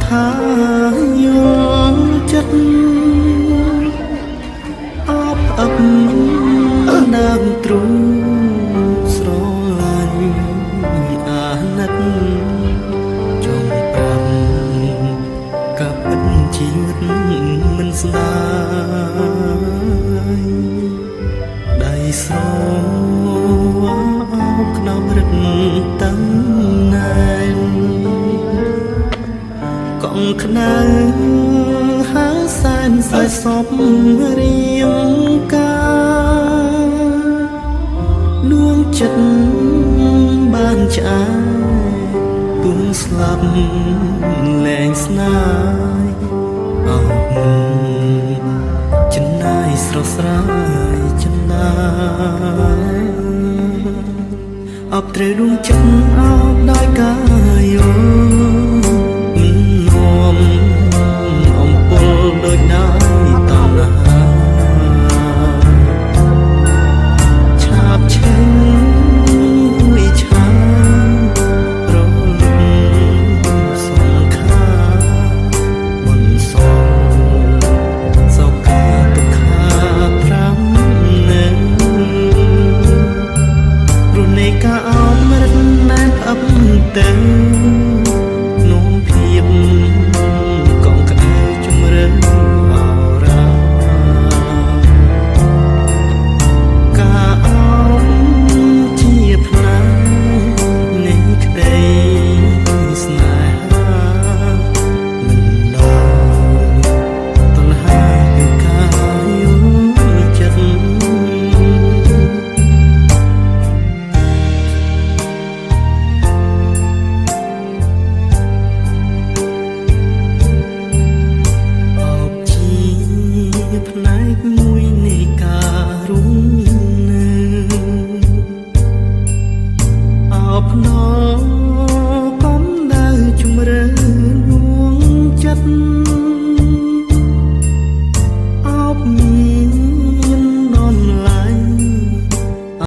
ថាយល់ចិត្តអបអឹបដើមទ្រូងស្រឡាញ់អាណិតចង់ប្រាប់ក៏ពិតជាមិនស្ដាយដៃស្រោខ្នំរឹកតាំងណែនកង់ខ្នៅហើសែនសែសពរៀងកាលួងចិត្តបានឆ្អែទងស្លាប់លែងស្នាយអោចំណាយស្រស់ស្រាយចំណាយអបត្រូវដួងចិត្តអោបដោយកាយ